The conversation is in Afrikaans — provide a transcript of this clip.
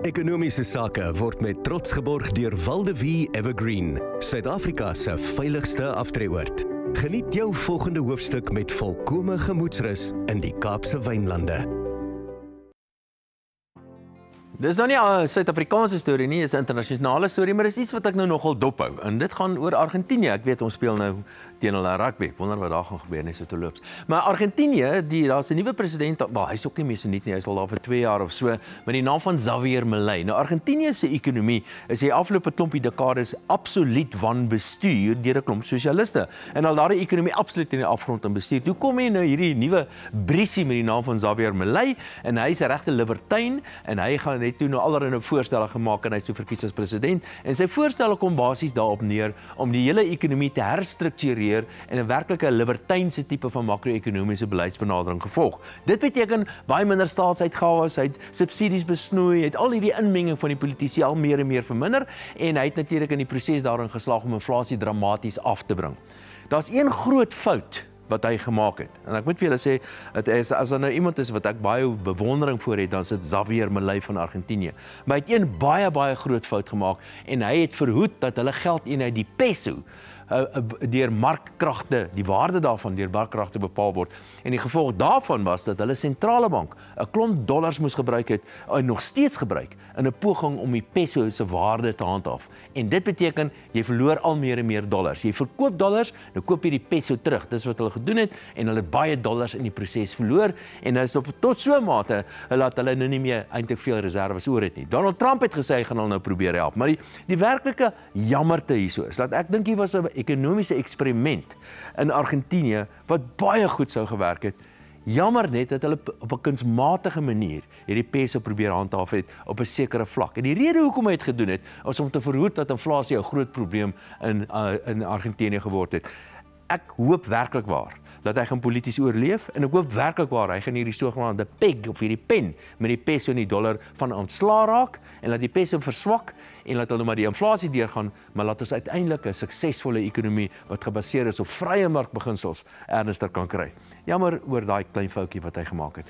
Ekonomiese sake word met trots geborg deur Waldevie Evergreen, Suid-Afrika se veiligste aftreeoord. Geniet jou volgende hoofstuk met volkome gemoedsrus in die Kaapse wynlande. Dis nou nie 'n Suid-Afrikaanse storie nie, is 'n internasionale storie, maar dis iets wat ek nou nogal dophou. En dit gaan oor Argentinië. Ek weet ons speel nou teen hulle rugby. Ek wonder wat daar gaan gebeur net so te loops. Maar Argentinië, daar's 'n nuwe president, hy's ook nie meer so nuut nie, hy's al daar vir 2 jaar of so, met die naam van Javier Milei. Nou Argentinië se ekonomie is die afgelope klompie dekades absoluut wanbestuur deur 'n klomp sosialiste. En al daardie ekonomie absoluut in die afgrond en bestuur. Toe kom jy nou hierdie nuwe briesie met die naam van Javier Milei en hy's 'n regte libertyn en hy gaan het toe nou allerlei voorstelle gemaak en hy is toe verkies as president en sy voorstelle kom basies daarop neer om die hele ekonomie te herstruktureer en 'n werklike libertynse tipe van makro-ekonomiese beleidsbenadering gevolg. Dit beteken baie minder staatsuitgawes, hy het subsidies besnoei, het al hierdie inmenging van die politici al meer en meer verminder en hy het natuurlik in die proses daarin geslaag om inflasie dramaties af te bring. Daar's een groot fout wat hy gemaak het. En ek moet vir julle sê, as daar nou iemand is wat ek baie bewondering voor het, dan is dit Javier Milei van Argentinië. Maar hy het een baie groot fout gemaak en hy het verhoed dat hulle geldeenheid die peso deur markkragte, die waarde daarvan deur markkragte bepaal word. En die gevolg daarvan was dat hulle sentrale bank 'n klomp dollars moes gebruik het en nog steeds gebruik in 'n poging om die peso se waarde te handhaaf. En dit beteken jy verloor al meer en meer dollars. Jy verkoop dollars, dan koop jy die peso terug. Dis wat hulle gedoen het en hulle het baie dollars in die proses verloor en is tot so 'n mate dat hulle nou nie meer eintlik veel reserves oor het nie. Donald Trump het gesê hy gaan hulle nou probeer help, maar die werklike jammerte hierso is dat ek dink hier was 'n ekonomiese eksperiment in Argentinië wat baie goed sou gewerk het. Jammer net dat hulle op 'n kunsmatige manier hierdie peso probeer handhaaf het op 'n sekere vlak. En die rede hoekom hy dit gedoen het, is om te verhoed dat inflasie 'n groot probleem in Argentinië geword het. Ek hoop werklik waar dat hy gaan polities oorleef en ek hoop werklik waar hy gaan hierdie sogenaamde peg of hierdie pen met die peso en die dollar van ontslaa raak en laat die peso verswak en laat hulle maar die inflasie deurgaan, maar laat ons uiteindelik 'n suksesvolle ekonomie wat gebaseer is op vrye markbeginsels ernstig kan kry. Jammer oor daai klein foutjie wat hy gemaak het.